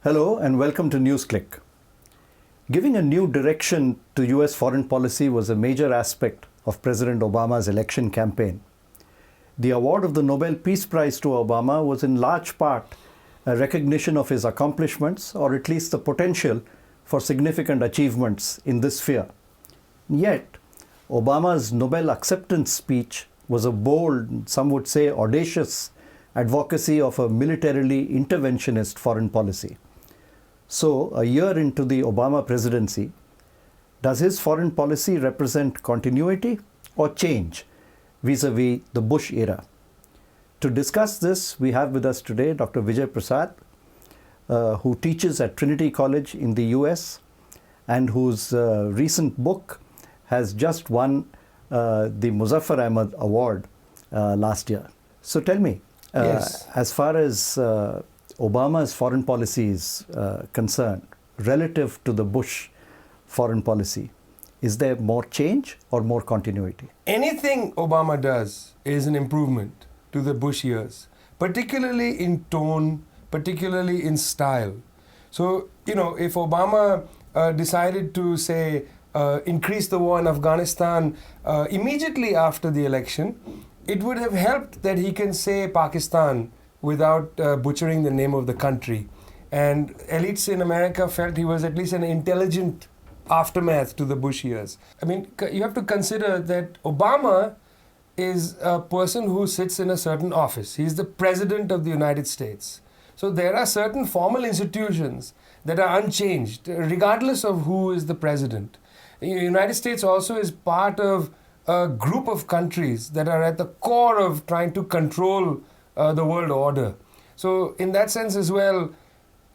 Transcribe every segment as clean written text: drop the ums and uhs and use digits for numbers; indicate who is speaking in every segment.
Speaker 1: Hello and welcome to NewsClick. Giving a new direction to US foreign policy was a major aspect of President Obama's election campaign. The award of the Nobel Peace Prize to Obama was in large part a recognition of his accomplishments, or at least the potential for significant achievements in this sphere. Yet, Obama's Nobel acceptance speech was a bold, some would say audacious, advocacy of a militarily interventionist foreign policy. So, a year into the Obama presidency, does his foreign policy represent continuity or change vis-a-vis the Bush era? To discuss this, we have with us today Dr. Vijay Prasad, who teaches at Trinity College in the US and whose recent book has just won the Muzaffar Ahmad Award last year. So tell me, as far as Obama's foreign policy is concerned, relative to the Bush foreign policy, is there more change or more continuity?
Speaker 2: Anything Obama does is an improvement to the Bush years, particularly in tone, particularly in style. So, if Obama decided to, say, increase the war in Afghanistan immediately after the election, it would have helped that he can say Pakistan without butchering the name of the country. And elites in America felt he was at least an intelligent aftermath to the Bush years. I mean, you have to consider that Obama is a person who sits in a certain office. He's the President of the United States. So there are certain formal institutions that are unchanged, regardless of who is the president. The United States also is part of a group of countries that are at the core of trying to control the world order. So in that sense as well,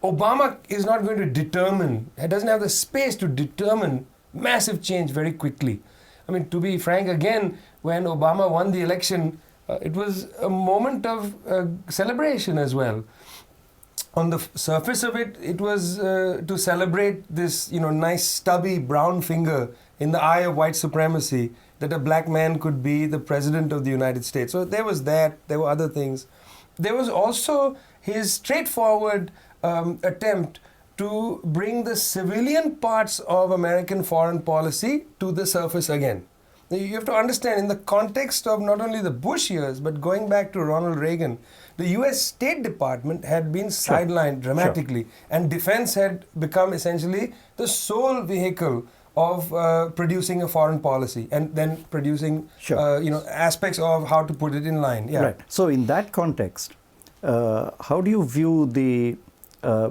Speaker 2: Obama is not going to determine, he doesn't have the space to determine massive change very quickly. I mean, to be frank, again, when Obama won the election, it was a moment of celebration as well. On the surface of it, it was to celebrate this, nice stubby brown finger in the eye of white supremacy, that a black man could be the president of the United States. So there was that, there were other things. There was also his straightforward attempt to bring the civilian parts of American foreign policy to the surface again. You have to understand, in the context of not only the Bush years, but going back to Ronald Reagan, the US State Department had been sidelined dramatically, and defense had become essentially the sole vehicle of producing a foreign policy and then producing aspects of how to put it in line. Yeah.
Speaker 1: Right. So in that context, how do you view the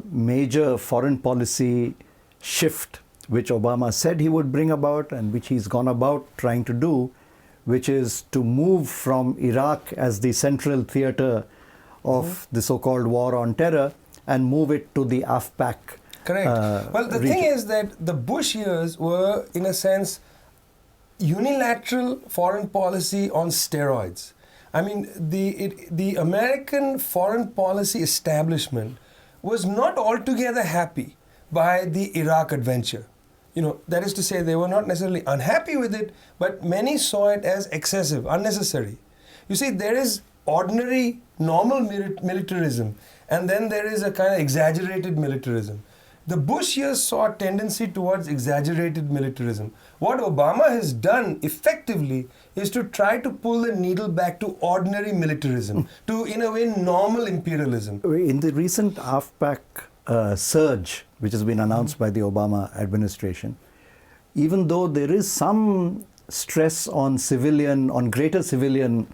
Speaker 1: major foreign policy shift which Obama said he would bring about and which he's gone about trying to do, which is to move from Iraq as the central theater of the so-called war on terror and move it to the AfPak?
Speaker 2: Correct. Well, the thing is that the Bush years were, in a sense, unilateral foreign policy on steroids. I mean, the American foreign policy establishment was not altogether happy by the Iraq adventure. That is to say, they were not necessarily unhappy with it, but many saw it as excessive, unnecessary. You see, there is ordinary, normal militarism, and then there is a kind of exaggerated militarism. The Bush years saw a tendency towards exaggerated militarism. What Obama has done effectively is to try to pull the needle back to ordinary militarism, to, in a way, normal imperialism.
Speaker 1: In the recent AfPak surge, which has been announced by the Obama administration, even though there is some stress on greater civilian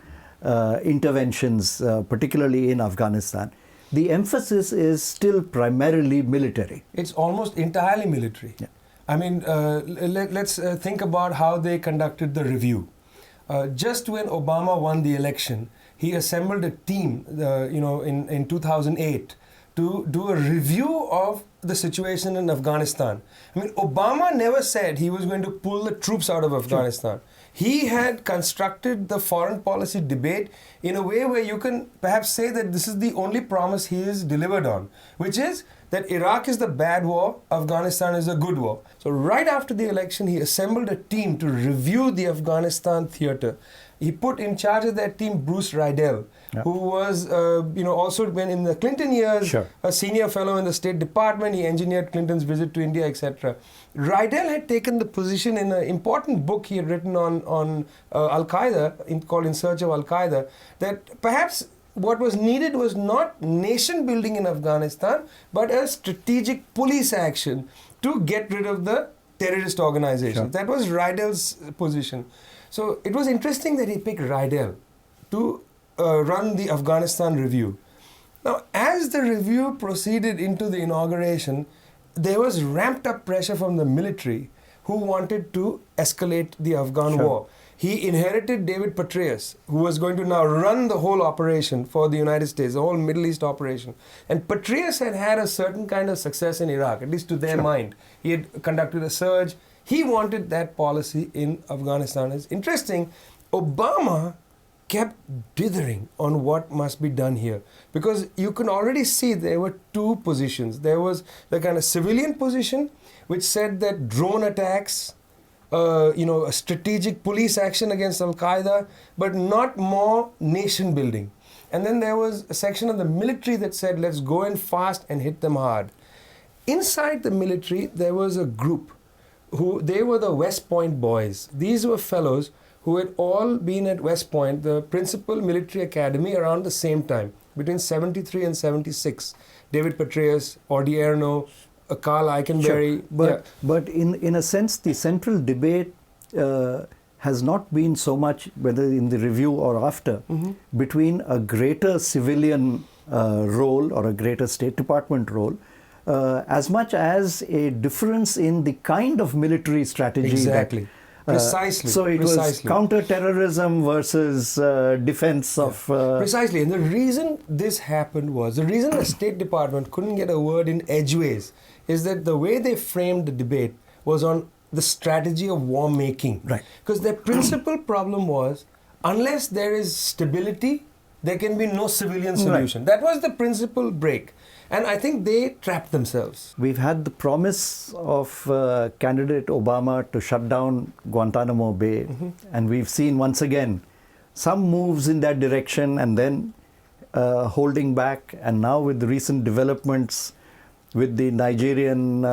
Speaker 1: interventions, particularly in Afghanistan, the emphasis is still primarily military.
Speaker 2: It's almost entirely military.
Speaker 1: Yeah.
Speaker 2: I mean, let's think about how they conducted the review. Just when Obama won the election, he assembled a team, in 2008 to do a review of the situation in Afghanistan. I mean, Obama never said he was going to pull the troops out of Afghanistan. He had constructed the foreign policy debate in a way where you can perhaps say that this is the only promise he has delivered on, which is that Iraq is the bad war, Afghanistan is a good war. So right after the election, he assembled a team to review the Afghanistan theatre. He put in charge of that team Bruce Riedel, who was, also when in the Clinton years, a senior fellow in the State Department. He engineered Clinton's visit to India, etc. Riedel had taken the position in an important book he had written on Al-Qaeda, called In Search of Al-Qaeda, that perhaps what was needed was not nation building in Afghanistan, but a strategic police action to get rid of the terrorist organization. That was Riedel's position. So it was interesting that he picked Riedel to run the Afghanistan review. Now, as the review proceeded into the inauguration, there was ramped up pressure from the military who wanted to escalate the Afghan war. He inherited David Petraeus, who was going to now run the whole operation for the United States, the whole Middle East operation. And Petraeus had had a certain kind of success in Iraq, at least to their mind. He had conducted a surge. He wanted that policy in Afghanistan. It's interesting, Obama kept dithering on what must be done here, because you can already see there were two positions. There was the kind of civilian position, which said that drone attacks, a strategic police action against Al-Qaeda, but not more nation building. And then there was a section of the military that said, let's go in fast and hit them hard. Inside the military, there was a group they were the West Point boys. These were fellows who had all been at West Point, the principal military academy, around the same time, between 73 and 76. David Petraeus, Odierno, Carl Eikenberry.
Speaker 1: But in a sense, the central debate has not been so much, whether in the review or after, between a greater civilian role or a greater State Department role, as much as a difference in the kind of military strategy.
Speaker 2: Exactly. Precisely.
Speaker 1: So it was counter-terrorism versus defense of...
Speaker 2: Precisely. And the reason this happened was, the reason the State Department couldn't get a word in edgeways is that the way they framed the debate was on the strategy of war making.
Speaker 1: Right.
Speaker 2: Because their principal problem was, unless there is stability, there can be no civilian solution. Right. That was the principal break. And I think they trapped themselves.
Speaker 1: We've had the promise of candidate Obama to shut down Guantanamo Bay. And we've seen once again some moves in that direction and then holding back. And now with the recent developments with the Nigerian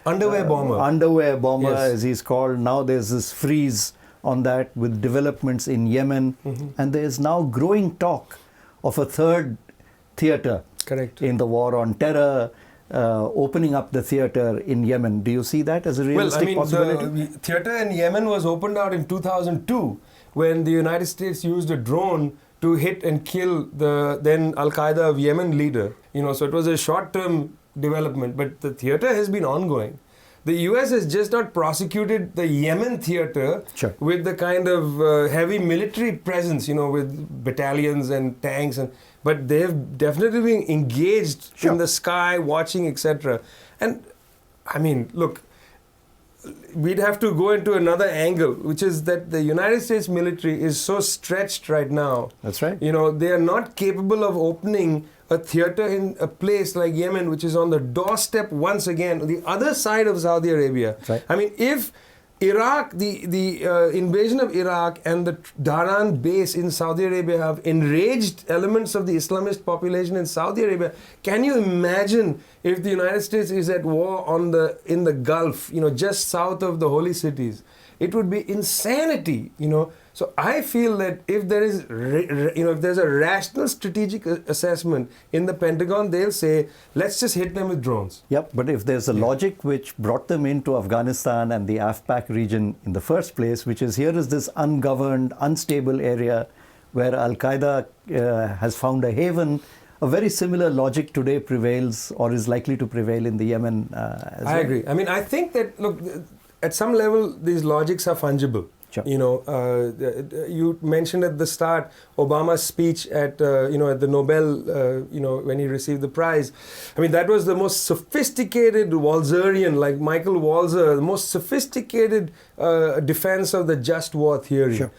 Speaker 2: underwear bomber,
Speaker 1: as he's called, now there's this freeze on that with developments in Yemen. And there's now growing talk of a third theater.
Speaker 2: Correct.
Speaker 1: In the war on terror, opening up the theatre in Yemen. Do you see that as a realistic possibility?
Speaker 2: The theatre in Yemen was opened out in 2002 when the United States used a drone to hit and kill the then Al-Qaeda of Yemen leader. So it was a short-term development, but the theatre has been ongoing. The US has just not prosecuted the Yemen theatre with the kind of heavy military presence, with battalions and tanks, but they have definitely been engaged in the sky, watching, etc. And I mean, look, we'd have to go into another angle, which is that the United States military is so stretched right now.
Speaker 1: That's right.
Speaker 2: They are not capable of opening a theatre in a place like Yemen, which is on the doorstep once again, the other side of Saudi Arabia.
Speaker 1: Right.
Speaker 2: I mean, if Iraq, the invasion of Iraq and the Dhahran base in Saudi Arabia have enraged elements of the Islamist population in Saudi Arabia, can you imagine if the United States is at war in the Gulf, just south of the holy cities? It would be insanity, So I feel that if there is, if there's a rational strategic assessment in the Pentagon, they'll say, let's just hit them with drones.
Speaker 1: Yep, but if there's a logic which brought them into Afghanistan and the AFPAC region in the first place, which is here is this ungoverned, unstable area where Al-Qaeda has found a haven, a very similar logic today prevails or is likely to prevail in the Yemen as well.
Speaker 2: I agree. I mean, I think that, look, at some level, these logics are fungible.
Speaker 1: Sure.
Speaker 2: You mentioned at the start Obama's speech at the Nobel, when he received the prize. I mean, that was the most sophisticated Walzerian, like Michael Walzer, the most sophisticated defense of the just war theory.
Speaker 1: Sure.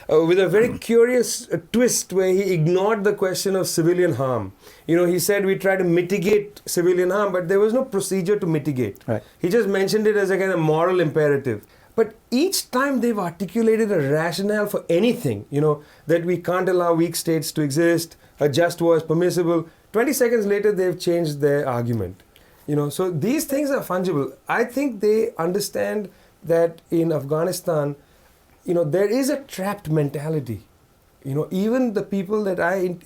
Speaker 2: With a very curious twist where he ignored the question of civilian harm. He said we try to mitigate civilian harm, but there was no procedure to mitigate.
Speaker 1: Right.
Speaker 2: He just mentioned it as a kind of moral imperative. But each time they've articulated a rationale for anything, that we can't allow weak states to exist, a just war is permissible, 20 seconds later they've changed their argument. So these things are fungible. I think they understand that in Afghanistan, there is a trapped mentality. Even the people that I,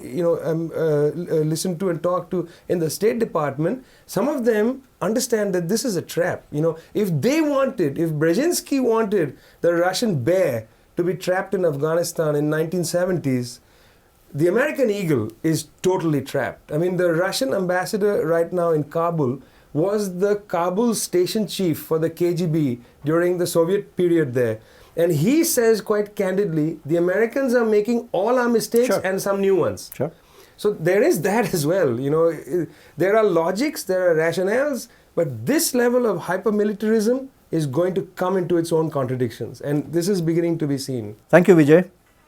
Speaker 2: listen to and talk to in the State Department, some of them understand that this is a trap. If Brzezinski wanted the Russian bear to be trapped in Afghanistan in 1970s, the American eagle is totally trapped. I mean, the Russian ambassador right now in Kabul was the Kabul station chief for the KGB during the Soviet period there. And he says quite candidly, the Americans are making all our mistakes
Speaker 1: Sure.
Speaker 2: and some new ones.
Speaker 1: Sure.
Speaker 2: So there is that as well. There are logics, there are rationales, but this level of hyper-militarism is going to come into its own contradictions. And this is beginning to be seen.
Speaker 1: Thank you, Vijay.